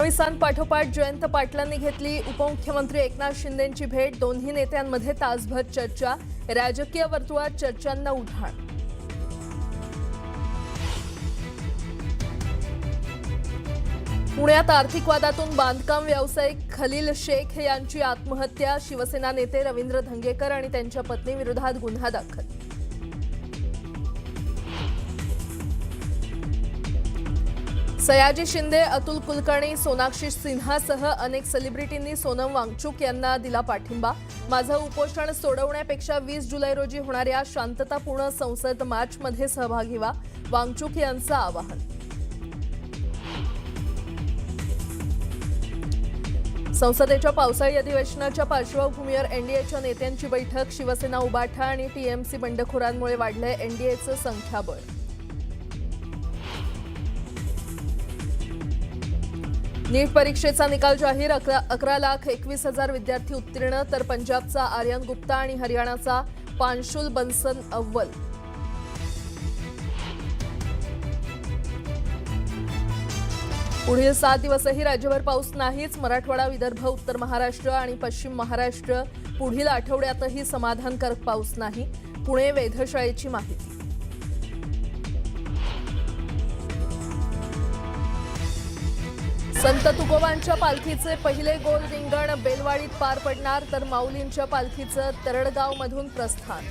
फडणवीसांपाठोपाठ जयंत पाटलांनी घेतली उपमुख्यमंत्री एकनाथ शिंदेंची भेट। दोन्ही नेत्यांमध्ये तासभर चर्चा। राजकीय वर्तुळात चर्चांना उधाण। पुण्यात आर्थिक वादातून बांधकाम व्यावसायिक खलील शेख यांची आत्महत्या। शिवसेना नेते रवींद्र धंगेकर आणि त्यांच्या पत्नीविरोधात गुन्हा दाखल। सयाजी शिंदे, अतुल कुलकर्णी, सोनाक्षी सिन्हासह अनेक सेलिब्रिटींनी सोनम वांगचुक यांना दिला पाठिंबा। माझं उपोषण सोडवण्यापेक्षा 20 जुलै रोजी होणाऱ्या शांततापूर्ण संसद मार्चमध्ये सहभागी व्हा, वांगचुक यांचं आवाहन। संसदेच्या पावसाळी अधिवेशनाच्या पार्श्वभूमीवर एनडीएच्या नेत्यांची बैठक। शिवसेना, उबाठा आणि टीएमसी बंडखोरांमुळे वाढलंय एनडीएचं संख्याबळ। नीट परीक्षेचा निकाल जाहीर। 11,21,000 विद्यार्थी उत्तीर्ण, तर पंजाबचा आर्यन गुप्ता आणि हरियाणाचा पांशुल बन्सन अव्वल। पुढील 7 दिवसही राज्यभर पाऊस नाहीच। मराठवाडा, विदर्भ, उत्तर महाराष्ट्र आणि पश्चिम महाराष्ट्र पुढील आठवड्यातही समाधानकारक पाऊस नाही, पुणे वेधशाळेची माहिती। संत तुकोबांच्या पालखीचे पहिले गोल रिंगण बेलवाडीत पार पडणार, तर माऊलींच्या पालखीचं तरडगावमधून प्रस्थान।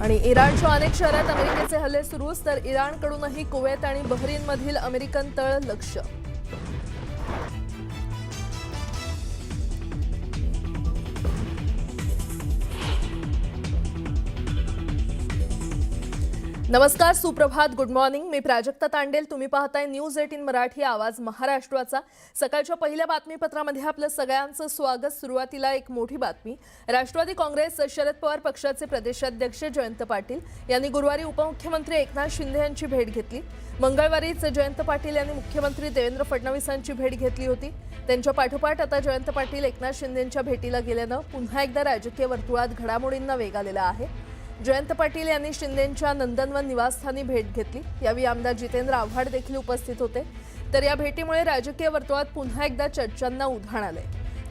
आणि इराणच्या अनेक शहरात अमेरिकेचे हल्ले सुरूच, तर इराणकडूनही कुवेत आणि बहरीनमधील अमेरिकन तळ लक्ष्य। नमस्कार, सुप्रभात, गुड मॉर्निंग। मी प्राजक्ता तांडेल। तुम्ही पाहताय न्यूज 18 मराठी, आवाज महाराष्ट्राचा। सकाळच्या पहिल्या बातमीपत्रामध्ये आपलं सगळ्यांचं स्वागत। सुरुवातीला एक मोठी बातमी। राष्ट्रवादी काँग्रेस शरद पवार पक्षाचे प्रदेशाध्यक्ष जयंत पाटील यांनी गुरुवारी उपमुख्यमंत्री एकनाथ शिंदे यांची भेट घेतली। मंगळवारीच जयंत पाटील यांनी मुख्यमंत्री देवेंद्र फडणवीसांची भेट घेतली होती। त्यांच्या पाठोपाठ आता जयंत पाटील एकनाथ शिंदेंच्या भेटीला गेल्यानं पुन्हा एकदा राजकीय वर्तुळात घडामोडींना वेग आलेला आहे। जयंत पाटील यांनी शिंदेंच्या नंदनवन निवासस्थानी भेट घेतली। यावेळी आमदार जितेंद्र आव्हाड देखील उपस्थित होते। तर या भेटीमुळे राजकीय वर्तुळात पुन्हा एकदा चर्चांना उधाण आले।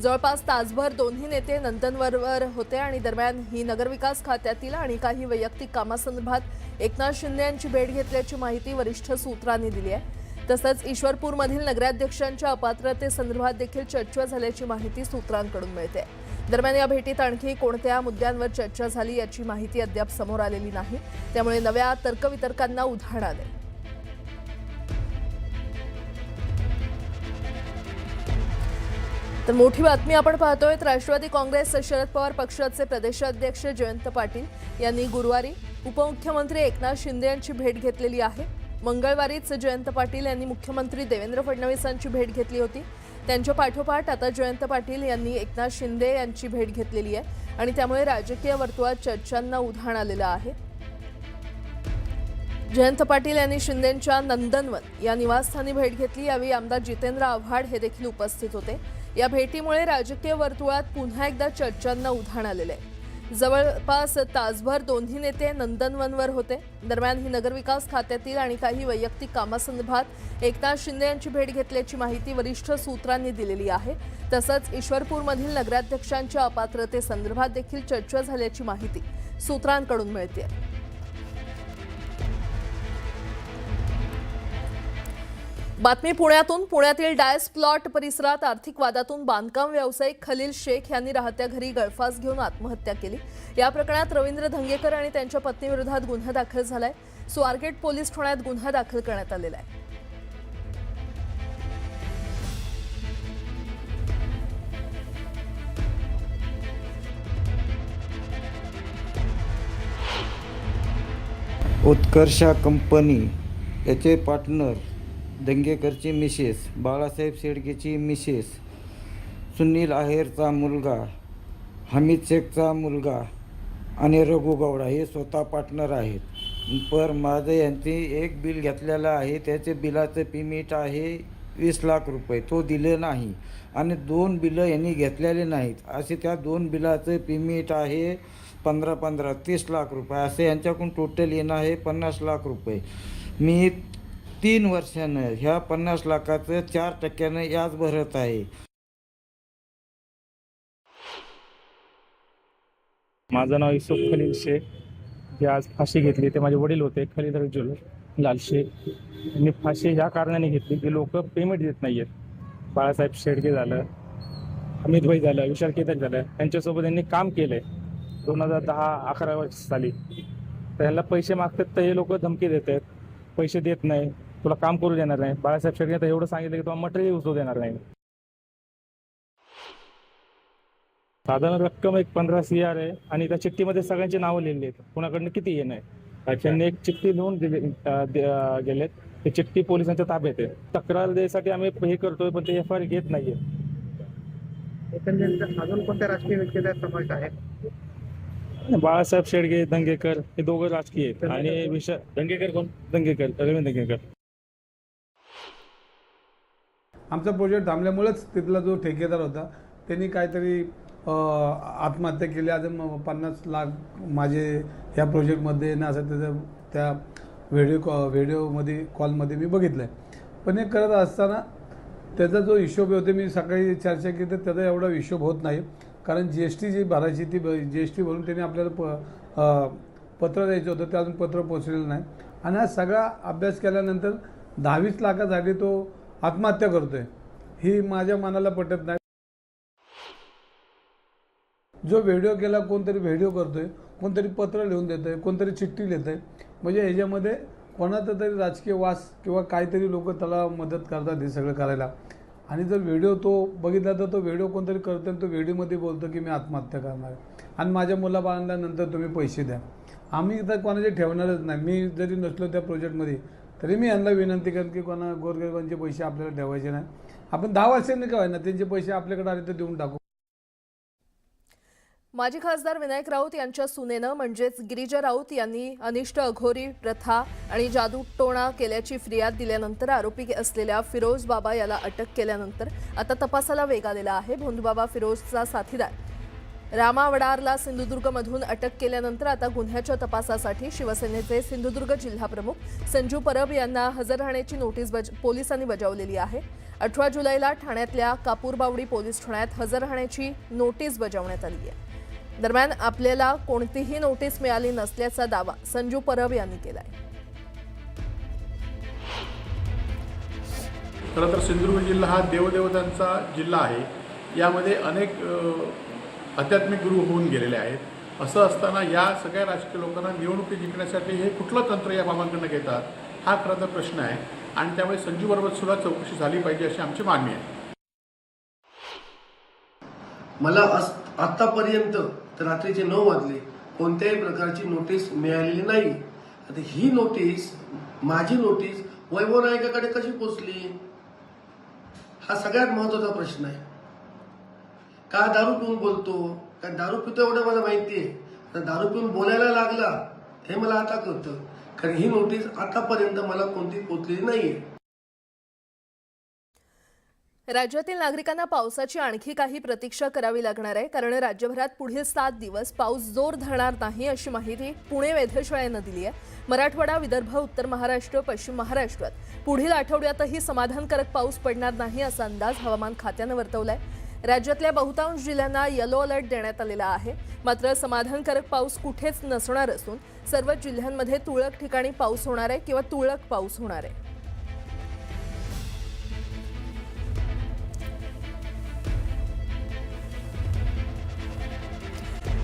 जवळपास तासभर दोन्ही नेते नंदनवनवर होते आणि दरम्यान ही नगरविकास खात्यातील आणि काही वैयक्तिक कामासंदर्भात एकनाथ शिंदे यांची भेट घेतल्याची माहिती वरिष्ठ सूत्रांनी दिली आहे। तसंच ईश्वरपूरमधील नगराध्यक्षांच्या अपात्रतेसंदर्भात देखील चर्चा झाल्याची माहिती सूत्रांकडून मिळते। दरम्यान या भेटीत आणखी कोणत्या मुद्द्यांवर चर्चा झाली याची माहिती अद्याप समोर आलेली नाही, त्यामुळे नव्या तर्कवितर्कांना उधाण आले। तर मोठी बातमी आपण पाहतोय। राष्ट्रवादी काँग्रेस शरद पवार पक्षाचे प्रदेशाध्यक्ष जयंत पाटील यांनी गुरुवारी उपमुख्यमंत्री एकनाथ शिंदे यांची भेट घेतलेली आहे। मंगळवारीच जयंत पाटील यांनी मुख्यमंत्री देवेंद्र फडणवीसांची भेट घेतली होती। त्यांच्या पाठोपाठ आता जयंत पाटील यांनी एकनाथ शिंदे यांची भेट घेतलेली आहे आणि त्यामुळे राजकीय वर्तुळात चर्चांना उधाण आलेलं आहे। जयंत पाटील यांनी शिंदेंच्या नंदनवन या निवासस्थानी भेट घेतली। यावेळी आमदार जितेंद्र आव्हाड हे देखील उपस्थित होते। या भेटीमुळे राजकीय वर्तुळात पुन्हा एकदा चर्चांना उधाण आलेले आहे। जवळपास तासभर दोन्ही नेते नंदनवनवर होते। दरम्यान ही नगरविकास खात्यातील आणि काही वैयक्तिक कामासंदर्भात एकनाथ शिंदे यांची भेट घेतल्याची माहिती वरिष्ठ सूत्रांनी दिलेली आहे। तसंच ईश्वरपूरमधील नगराध्यक्षांच्या अपात्रतेसंदर्भात देखील चर्चा झाल्याची माहिती सूत्रांकडून मिळते। बातमी पुण्यातून। पुण्यातील डायस प्लॉट परिसरात आर्थिक वादातून बांधकाम व्यावसायिक खलील शेख यांनी राहत्या घरी गळफास घेऊन आत्महत्या केली। या प्रकरणात रवींद्र धंगेकर आणि त्यांच्या पत्नीविरोधात गुन्हा दाखल झालाय। स्वारगेट पोलीस ठाण्यात गुन्हा दाखल करण्यात आलेला आहे। उत्कर्षा कंपनी याचे पार्टनर दंगेकरची मिसेस, बाळासाहेब शेडगेची मिसेस, सुनील आहेरचा मुलगा, हमीद शेखचा मुलगा आणि रघु गौडा हे स्वतः पार्टनर आहेत। पर माझं यांचे एक बिल घेतलेलं आहे, त्याचे बिलाचं पेमेंट आहे 20 लाख रुपये, तो दिले नाही आणि 2 बिलं यांनी घेतलेले नाहीत, असे त्या 2 बिलाचं पेमेंट आहे 15-15, 30 लाख रुपये असे यांच्याकडून टोटल येणं आहे 50 लाख रुपये. मी 3 वर्षानं ह्या 50 लाखाचं 4% व्याज भरत आहे. माझं नाव युसुफ खलील शेख. जे आज फाशी घेतली ते माझे वडील होते, खलील रजुल लाल शेख. यांनी फाशी ह्या कारणाने घेतली की लोक पेमेंट देत नाही आहेत. बाळासाहेब शेडगे झालं, अमित भाई झालं, विशाल केतक झालं, त्यांच्यासोबत यांनी काम केलं आहे 2010-11 साली. तर यांना पैसे मागतात तर हे लोक धमकी देत आहेत, पैसे देत नाही, तुला काम करू देणार नाही. बाळासाहेब शेडगे तर एवढं सांगितलं की तुम्हाला मटेरियल उचलू देणार नाही. साधारण रक्कम एक 15 CR आहे आणि त्या चिठ्ठीमध्ये सगळ्यांची नावं लिहिली आहेत, कुणाकडनं किती येणं आहे. त्यांनी एक चिठ्ठी लिहून गेलेत. ते चिठ्ठी पोलिसांच्या ताब्यात आहे. तक्रार द्यायसाठी आम्ही हे करतोय पण ते FIR घेत नाहीये. अजून कोणत्या राजकीय व्यक्तीचा समावेश आहे? बाळासाहेब शेडगे, दंगेकर हे दोघं राजकीय आहेत. आणि दंगेकर कोण? दंगेकर, रवींद्र दंगेकर. आमचा प्रोजेक्ट थांबल्यामुळेच तिथला जो ठेकेदार होता त्यांनी काहीतरी आत्महत्या केली. आज 50 लाख माझे ह्या प्रोजेक्टमध्ये ना असं त्याचं त्या व्हिडिओमध्ये कॉलमध्ये मी बघितलं आहे. पण हे करत असताना त्याचा जो हिशोब होते, मी सकाळी चर्चा केली तर त्याचा एवढा हिशोब होत नाही. कारण GST जी भरायची ती GST भरून त्यांनी आपल्याला पत्र द्यायचं होतं, ते अजून पत्र पोचलेलं नाही. आणि हा सगळा अभ्यास केल्यानंतर 10-20 लाखासाठी तो आत्महत्या करतोय, ही माझ्या मनाला पटत नाही. जो व्हिडिओ केला, कोणतरी व्हिडिओ करतोय, कोणतरी पत्र लिहून देतोय, कोणतरी चिठ्ठी लिहितंय. म्हणजे ह्याच्यामध्ये कोणाचा तरी राजकीय वास किंवा काहीतरी लोक त्याला मदत करतात हे सगळं करायला. आणि जर व्हिडिओ तो बघितला तर तो व्हिडिओ कोणतरी करतो आणि तो व्हिडिओमध्ये बोलतो की मी आत्महत्या करणार आहे आणि माझ्या मुलाबाळांना नंतर तुम्ही पैसे द्या. आम्ही तर कोणाचे ठेवणारच नाही. मी जरी नसलो त्या प्रोजेक्टमध्ये तरी मी यांना विनंती करेन की कोणा गोरगरिबांचे पैसे आपल्याला ठेवायचे नाही. आपण 10 वर्षांनी काय ना त्यांचे पैसे आपल्याकडे आले तर देऊन टाकू. माजी खासदार विनायक राऊत यांच्या सुनेनं म्हणजेच गिरिजा राऊत यांनी अनिष्ट अघोरी प्रथा आणि जादूटोणा केल्याची फिर्याद दिल्यानंतर आरोपी असलेल्या फिरोज बाबा याला अटक केल्यानंतर आता तपासाला वेग आलेला आहे. भोंदूबाबा फिरोजचा साथीदार रामा वडारला सिंधुदुर्गमधून अटक केल्यानंतर आता गुन्ह्याच्या तपासासाठी शिवसेनेचे सिंधुदुर्ग जिल्हाप्रमुख संजू परब यांना हजर राहण्याची नोटीस पोलिसांनी बजावलेली आहे. 18 जुलैला ठाण्यातल्या कापूरबावडी पोलीस ठाण्यात हजर राहण्याची नोटीस बजावण्यात आली आहे. दरम्यान आपल्याला कोणतीही नोटीस मिळाली नसल्याचा दावा संजू परब यांनी केलाय. खरं तर सिंधुदुर्ग जिल्हा हा देवदेवतांचा जिल्हा आहे. यामध्ये अनेक आध्यात्मिक गुरु होऊन गेलेले आहेत. असं असताना या सगळ्या राजकीय लोकांना निवडणुकी जिंकण्यासाठी हे कुठलं तंत्र या बाबांकडनं घेतात हा खरं तर प्रश्न आहे. आणि त्यामुळे संजू बरोबर सुद्धा चौकशी झाली पाहिजे अशी आमची मागणी आहे. मला आत्तापर्यंत तर रात्रीचे 9 वाजले कोणत्याही प्रकारची नोटीस मिळालेली नाही. आता ही नोटीस, माझी नोटीस वैभव नायकाकडे कशी पोचली हा सगळ्यात महत्त्वाचा प्रश्न आहे. का दारू पिऊन बोलतो, का दारू पितो एवढं मला माहिती आहे. तर दारू पिऊन बोलायला लागला हे मला आता कळतं. कारण ही नोटीस आतापर्यंत मला कोणती पोचलेली नाहीये. राज्यातील नागरिकांना पावसाची आणखी काही प्रतीक्षा करावी लागणार आहे. कारण राज्यभरात पुढील 7 दिवस पाऊस जोर धरणार नाही अशी माहिती पुणे वेधशाळेनं दिली आहे. मराठवाडा, विदर्भ, उत्तर महाराष्ट्र, पश्चिम महाराष्ट्रात पुढील आठवड्यातही समाधानकारक पाऊस पडणार नाही असा अंदाज हवामान खात्यानं वर्तवलाय. राज्यातल्या बहुतांश जिल्ह्यांना येलो अलर्ट देण्यात आलेला आहे. मात्र समाधानकारक पाऊस कुठेच नसणार असून सर्वच जिल्ह्यांमध्ये तुरळक ठिकाणी पाऊस होणार आहे किंवा तुरळक पाऊस होणार आहे.